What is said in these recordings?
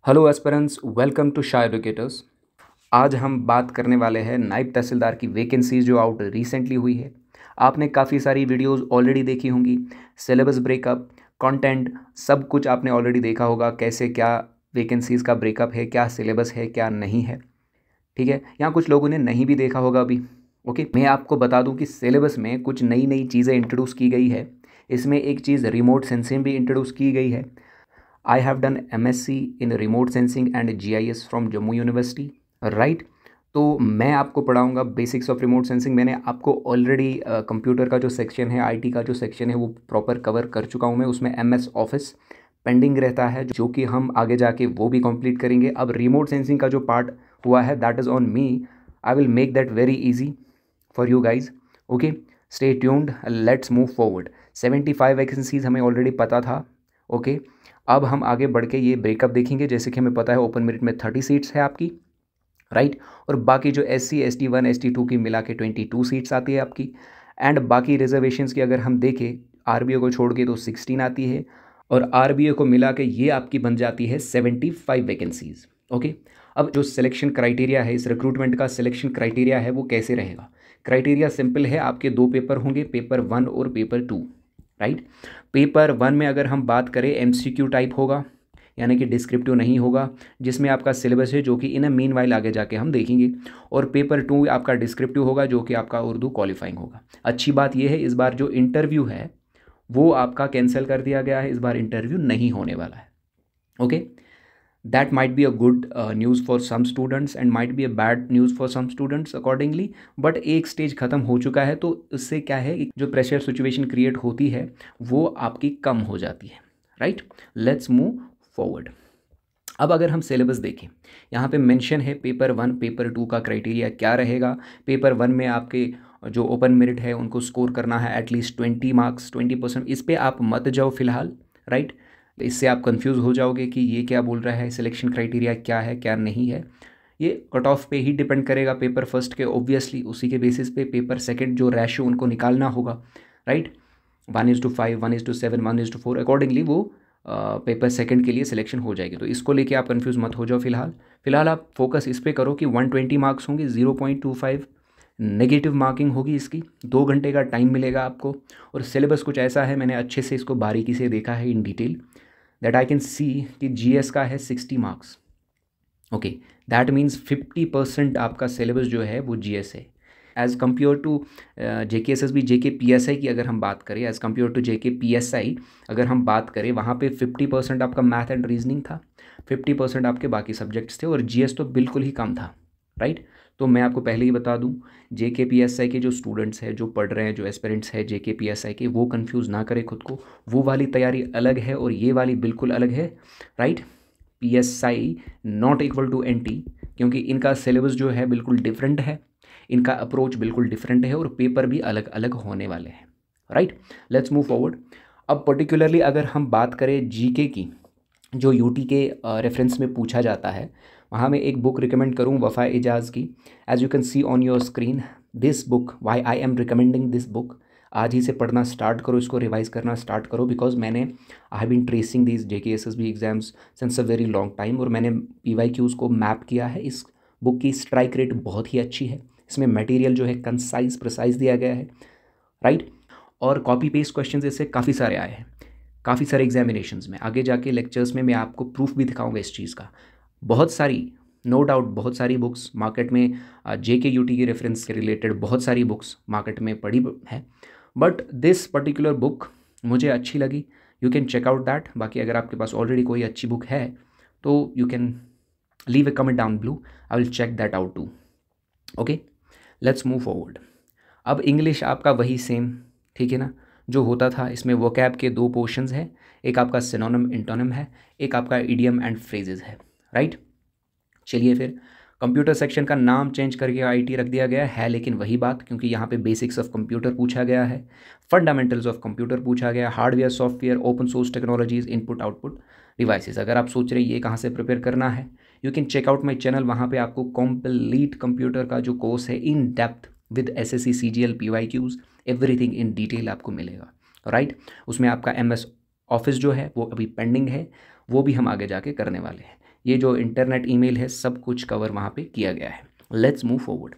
Hello aspirants, welcome to Shah educators. आज हम बात करने वाले हैं नायब तहसीलदार की वैकेंसीज जो आउट रिसेंटली हुई है। आपने काफ़ी सारी वीडियोस ऑलरेडी देखी होंगी। सिलेबस ब्रेकअप, कंटेंट, सब कुछ आपने ऑलरेडी देखा होगा। कैसे क्या वैकेंसीज़ का ब्रेकअप है, क्या सिलेबस है, क्या नहीं है। ठीक है, यहाँ कुछ लोगों ने नहीं भी देखा होगा अभी। ओके, मैं आपको बता दूँ कि सिलेबस में कुछ नई नई चीज़ें इंट्रोड्यूस की गई है। इसमें एक चीज़ रिमोट सेंसिंग भी इंट्रोड्यूस की गई है। I have done MSc in remote sensing and GIS from Jammu university, right. तो मैं आपको पढ़ाऊंगा बेसिक्स ऑफ रिमोट सेंसिंग। मैंने आपको ऑलरेडी कंप्यूटर का जो सेक्शन है, आईटी का जो सेक्शन है, वो प्रॉपर कवर कर चुका हूँ मैं। उसमें MS ऑफिस पेंडिंग रहता है, जो कि हम आगे जाके वो भी कंप्लीट करेंगे। अब रिमोट सेंसिंग का जो पार्ट हुआ है, that is on me. I will make that very easy for you guys. Okay, stay tuned, let's move forward. 75 vacancies हमें ऑलरेडी पता था। ओके, अब हम आगे बढ़ के ये ब्रेकअप देखेंगे। जैसे कि हमें पता है ओपन मेरिट में 30 सीट्स है आपकी, राइट। और बाकी जो SC ST1 ST2 की मिला के 22 सीट्स आती है आपकी। एंड बाकी रिजर्वेशंस की अगर हम देखें, RBO को छोड़ के तो 16 आती है, और RBO को मिला के ये आपकी बन जाती है 75 वैकेंसीज। ओके, अब जो सिलेक्शन क्राइटेरिया है, इस रिक्रूटमेंट का सिलेक्शन क्राइटेरिया है, वो कैसे रहेगा। क्राइटेरिया सिंपल है, आपके दो पेपर होंगे, पेपर 1 और पेपर 2, राइट। पेपर 1 में अगर हम बात करें MCQ टाइप होगा, यानी कि डिस्क्रिप्टिव नहीं होगा, जिसमें आपका सिलेबस है, जो कि इन मीन वाइल आगे जाके हम देखेंगे। और पेपर 2 आपका डिस्क्रिप्टिव होगा, जो कि आपका उर्दू क्वालिफाइंग होगा। अच्छी बात यह है, इस बार जो इंटरव्यू है वो आपका कैंसिल कर दिया गया है। इस बार इंटरव्यू नहीं होने वाला है। Okay, that might be a good news for some students and might be a bad news for some students accordingly, but एक स्टेज ख़त्म हो चुका है, तो इससे क्या है, जो प्रेशर सिचुएशन क्रिएट होती है वो आपकी कम हो जाती है, राइट। Let's move forward. अब अगर हम सिलेबस देखें, यहाँ पे मेंशन है पेपर 1 पेपर 2 का क्राइटेरिया क्या रहेगा। पेपर 1 में आपके जो ओपन मेरिट है उनको स्कोर करना है एटलीस्ट 20 मार्क्स, 20%। इस पर आप मत जाओ फिलहाल, राइट। इससे आप कंफ्यूज हो जाओगे कि ये क्या बोल रहा है, सिलेक्शन क्राइटेरिया क्या है क्या नहीं है। ये कट ऑफ पे ही डिपेंड करेगा पेपर फर्स्ट के, ऑब्वियसली उसी के बेसिस पे पेपर सेकंड जो रेशियो उनको निकालना होगा, राइट। 1:5, 1:7, 1:4 अकॉर्डिंगली वो पेपर सेकंड के लिए सिलेक्शन हो जाएगी। तो इसको लेके आप कंफ्यूज मत हो जाओ। फिलहाल आप फोकस इस पे करो कि 120 मार्क्स होंगे, 0.25 नेगेटिव मार्किंग होगी इसकी। 2 घंटे का टाइम मिलेगा आपको। और सिलेबस कुछ ऐसा है, मैंने अच्छे से इसको बारीकी से देखा है in detail, that I can see कि GS का है 60 मार्क्स। ओके, दैट मीन्स 50% आपका सिलेबस जो है वो GS है। As compare to JKSSB JKPSI की अगर हम बात करें, एज़ कम्पेयर टू JKPSI अगर हम बात करें, वहाँ पे 50% आपका मैथ एंड रीजनिंग था, 50% आपके बाकी सब्जेक्ट्स थे, और GS तो बिल्कुल ही कम था, राइट। तो मैं आपको पहले ही बता दूं, JKPSI के जो स्टूडेंट्स हैं, जो पढ़ रहे हैं, जो एस्पिरेंट्स हैं JKPSI के, वो कंफ्यूज ना करें खुद को। वो वाली तैयारी अलग है और ये वाली बिल्कुल अलग है, right. PSI not equal to NT, क्योंकि इनका सिलेबस जो है बिल्कुल डिफरेंट है, इनका अप्रोच बिल्कुल डिफरेंट है, और पेपर भी अलग अलग होने वाले हैं, राइट। Let's move forward. अब पर्टिकुलरली अगर हम बात करें GK की, जो UT के रेफरेंस में पूछा जाता है, वहाँ मैं एक बुक रिकमेंड करूँ, वफ़ा एजाज़ की। As you can see on your screen this book, why I am recommending this book. आज ही से पढ़ना स्टार्ट करो, इसको रिवाइज करना स्टार्ट करो, बिकॉज मैंने I have been tracing this JKSSB exams since a very long time, और मैंने PYQs को मैप किया है। इस बुक की स्ट्राइक रेट बहुत ही अच्छी है। इसमें मटेरियल जो है कंसाइज प्रिसाइज दिया गया है, राइट। और कॉपी पेस्ट क्वेश्चन इससे काफ़ी सारे आए हैं, काफ़ी सारे एग्जामिनेशंस में। आगे जाके लेक्चर्स में मैं आपको प्रूफ भी दिखाऊंगा इस चीज़ का। बहुत सारी, नो डाउट, बहुत सारी बुक्स मार्केट में JK UT के रेफरेंस के रिलेटेड बहुत सारी बुक्स मार्केट में पड़ी है, बट दिस पर्टिकुलर बुक मुझे अच्छी लगी। You can check out that. बाकी अगर आपके पास ऑलरेडी कोई अच्छी बुक है तो you can leave a comment down below, I will check that out too. Okay, let's move forward. अब इंग्लिश आपका वही सेम, ठीक है ना, जो होता था। इसमें वोकैब के 2 पोर्शंस हैं, एक आपका सिनोनिम इंटोनिम है, एक आपका इडियम एंड फ्रेजेस है, राइट। चलिए फिर, कंप्यूटर सेक्शन का नाम चेंज करके IT रख दिया गया है, लेकिन वही बात, क्योंकि यहाँ पे बेसिक्स ऑफ कंप्यूटर पूछा गया है, फंडामेंटल्स ऑफ कंप्यूटर पूछा गया, hardware software open source technologies input output devices. अगर आप सोच रहे हैं ये कहाँ से प्रिपेयर करना है, you can check out my channel. वहाँ पे आपको कंप्लीट कंप्यूटर का जो कोर्स है in depth with SSC CGL PYQs everything in detail आपको मिलेगा, राइट। उसमें आपका MS ऑफिस जो है वो अभी पेंडिंग है, वो भी हम आगे जाके करने वाले हैं। ये जो इंटरनेट ईमेल है सब कुछ कवर वहाँ पे किया गया है। Let's move forward.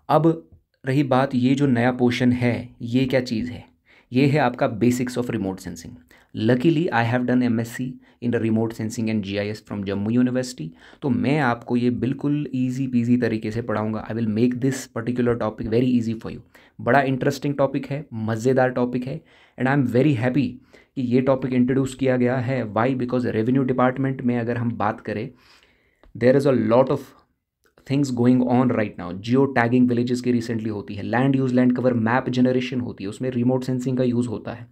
अब रही बात, ये जो नया पोर्शन है ये क्या चीज़ है? ये है आपका basics of remote sensing. Luckily I have done MSc in remote sensing and GIS from Jammu university. तो मैं आपको ये बिल्कुल ईजी पीजी तरीके से पढ़ाऊंगा। I will make this particular topic very easy for you. बड़ा इंटरेस्टिंग टॉपिक है, मज़ेदार टॉपिक है, and I am very happy कि ये टॉपिक इंट्रोड्यूस किया गया है। वाई? बिकॉज रेवेन्यू डिपार्टमेंट में अगर हम बात करें, there is a lot of things going on right now. Geo tagging villages की रिसेंटली होती है, land use land cover map generation होती है, उसमें रिमोट सेंसिंग का यूज़ होता है।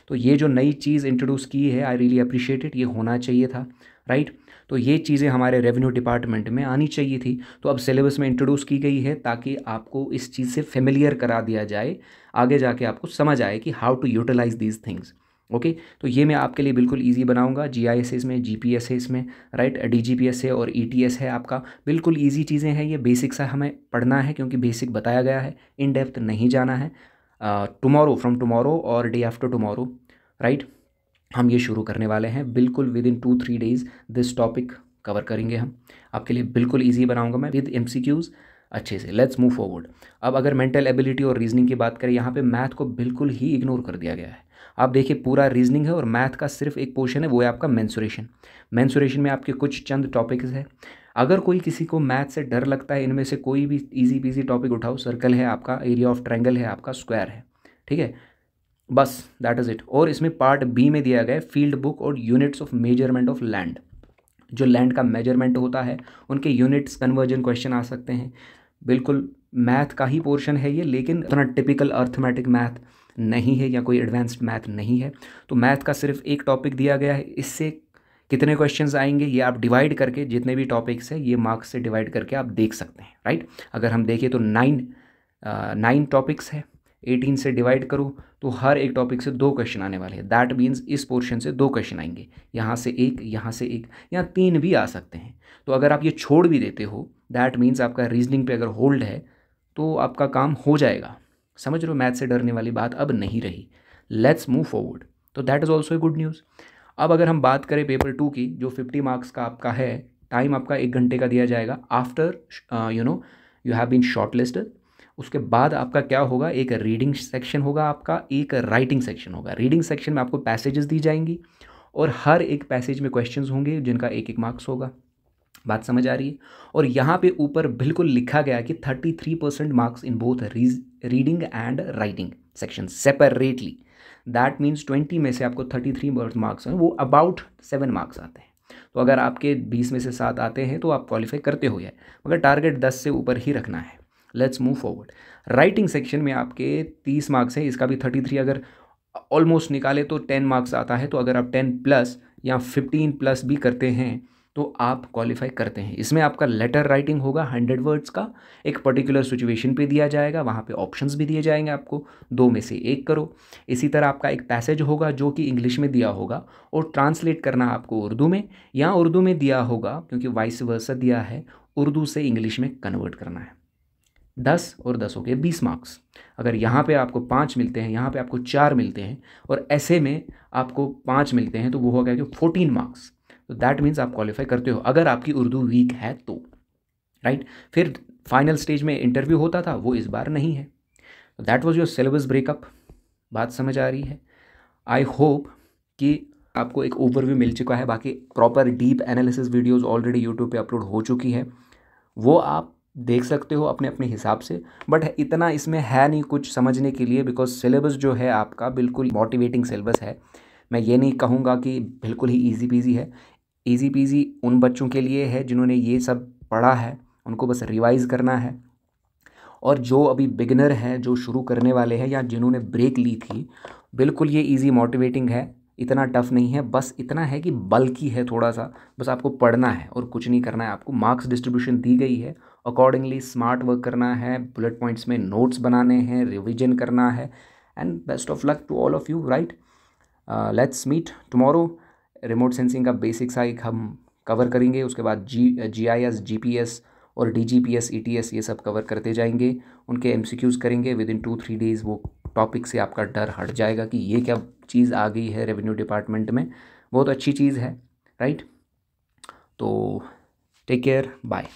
तो ये जो नई चीज़ इंट्रोड्यूस की है, आई रियली अप्रिशिएट इट। ये होना चाहिए था, राइट? तो ये चीज़ें हमारे रेवेन्यू डिपार्टमेंट में आनी चाहिए थी। तो अब सिलेबस में इंट्रोड्यूस की गई है ताकि आपको इस चीज़ से फेमिलियर करा दिया जाए, आगे जाके आपको समझ आए कि how to utilise these things. Okay, तो ये मैं आपके लिए बिल्कुल ईजी बनाऊंगा। GIS है इसमें, GPS है इसमें, राइट? DGPS है और ETS है आपका। बिल्कुल ईजी चीज़ें हैं ये, बेसिक्स है, हमें पढ़ना है क्योंकि बेसिक बताया गया है, इन डेप्थ नहीं जाना है। टुमारो, फ्रॉम टुमारो और डे आफ्टर टुमारो, राइट, हम ये शुरू करने वाले हैं। बिल्कुल with in 2-3 days this topic cover करेंगे हम। आपके लिए बिल्कुल ईजी बनाऊंगा मैं विद MCQs अच्छे से। Let's move forward. अब अगर मेंटल एबिलिटी और रीजनिंग की बात करें, यहाँ पे मैथ को बिल्कुल ही इग्नोर कर दिया गया है। आप देखिए, पूरा रीजनिंग है और मैथ का सिर्फ एक पोर्शन है, वो है आपका मेंसुरेशन। मेंसुरेशन में आपके कुछ चंद टॉपिक्स है। अगर कोई किसी को मैथ से डर लगता है, इनमें से कोई भी ईजी पीजी टॉपिक उठाओ। सर्कल है आपका, एरिया ऑफ ट्रायंगल है आपका, स्क्वायर है, ठीक है, बस दैट इज़ इट। और इसमें पार्ट B में दिया गया है फील्ड बुक और units of measurement of land. जो लैंड का मेजरमेंट होता है उनके यूनिट्स कन्वर्जन क्वेश्चन आ सकते हैं। बिल्कुल मैथ का ही पोर्शन है ये, लेकिन इतना टिपिकल अर्थमेटिक मैथ नहीं है या कोई एडवांस्ड मैथ नहीं है। तो मैथ का सिर्फ एक टॉपिक दिया गया है। इससे कितने क्वेश्चंस आएंगे ये आप डिवाइड करके, जितने भी टॉपिक्स है ये मार्क्स से डिवाइड करके आप देख सकते हैं, राइट? अगर हम देखें तो 9 टॉपिक्स है, 18 से डिवाइड करो तो हर एक टॉपिक से 2 क्वेश्चन आने वाले हैं। दैट मीन्स इस पोर्शन से 2 क्वेश्चन आएंगे, यहाँ से एक, यहाँ से एक, यहाँ 3 भी आ सकते हैं। तो अगर आप ये छोड़ भी देते हो, दैट मीन्स आपका रीजनिंग पे अगर होल्ड है तो आपका काम हो जाएगा। समझ रहे हो? मैथ से डरने वाली बात अब नहीं रही। Let's move forward. तो that is also a good news. अब अगर हम बात करें पेपर 2 की, जो 50 मार्क्स का आपका है, टाइम आपका 1 घंटे का दिया जाएगा। After you have been shortlisted, उसके बाद आपका क्या होगा, एक रीडिंग सेक्शन होगा आपका, एक राइटिंग सेक्शन होगा। रीडिंग सेक्शन में आपको पैसेजेस दी जाएंगी और हर एक पैसेज में क्वेश्चंस होंगे जिनका 1-1 मार्क्स होगा। बात समझ आ रही है? और यहाँ पे ऊपर बिल्कुल लिखा गया कि 33% marks in both reading and writing section separately. That means 20 में से आपको 33 मार्क्स हैं, वो अबाउट 7 मार्क्स आते हैं। तो अगर आपके 20 में से 7 आते हैं तो आप क्वालिफाई करते हो जाए, मगर टारगेट 10 से ऊपर ही रखना है। Let's move forward. Writing section में आपके 30 मार्क्स हैं, इसका भी 33 अगर ऑलमोस्ट निकाले तो 10 मार्क्स आता है। तो अगर आप 10 प्लस या 15 प्लस भी करते हैं तो आप क्वालिफाई करते हैं। इसमें आपका लेटर राइटिंग होगा 100 वर्ड्स का, एक पर्टिकुलर सिचुएशन पे दिया जाएगा, वहाँ पे ऑप्शंस भी दिए जाएंगे आपको, 2 में से 1 करो। इसी तरह आपका एक पैसेज होगा जो कि इंग्लिश में दिया होगा और ट्रांसलेट करना आपको उर्दू में, या उर्दू में दिया होगा क्योंकि वाइस वर्सा दिया है, उर्दू से इंग्लिश में कन्वर्ट करना है। 10 और 10 हो गए 20 मार्क्स। अगर यहाँ पे आपको 5 मिलते हैं, यहाँ पे आपको 4 मिलते हैं और ऐसे में आपको 5 मिलते हैं, तो वो हो गया कि 14 मार्क्स। तो दैट मीन्स आप क्वालिफाई करते हो अगर आपकी उर्दू वीक है तो, राइट? फिर फाइनल स्टेज में इंटरव्यू होता था, वो इस बार नहीं है। तो that was your syllabus breakup. बात समझ आ रही है? आई होप कि आपको एक ओवरव्यू मिल चुका है। बाकी proper deep analysis videos already YouTube पे अपलोड हो चुकी है, वो आप देख सकते हो अपने अपने हिसाब से। बट इतना इसमें है नहीं कुछ समझने के लिए, बिकॉज सिलेबस जो है आपका बिल्कुल मोटिवेटिंग सिलेबस है। मैं ये नहीं कहूँगा कि बिल्कुल ही ईजी पीजी है। ईजी पीजी उन बच्चों के लिए है जिन्होंने ये सब पढ़ा है, उनको बस रिवाइज़ करना है। और जो अभी बिगिनर हैं, जो शुरू करने वाले हैं या जिन्होंने ब्रेक ली थी, बिल्कुल ये ईजी मोटिवेटिंग है, इतना टफ नहीं है। बस इतना है कि बल्कि है थोड़ा सा, बस आपको पढ़ना है और कुछ नहीं करना है। आपको मार्क्स डिस्ट्रीब्यूशन दी गई है, अकॉर्डिंगली स्मार्ट वर्क करना है, बुलेट पॉइंट्स में नोट्स बनाने हैं, रिविजन करना है। And best of luck to all of you, right? Let's meet tomorrow. Remote sensing का बेसिक्स एक हम कवर करेंगे, उसके बाद GIS, GPS और DGPS, ETS ये सब कवर करते जाएंगे। उनके MCQs करेंगे विद इन 2-3 डेज़। वो टॉपिक से आपका डर हट जाएगा कि ये क्या चीज़ आ गई है रेवेन्यू डिपार्टमेंट में। बहुत अच्छी चीज़ है, राइट? तो टेक केयर, बाय।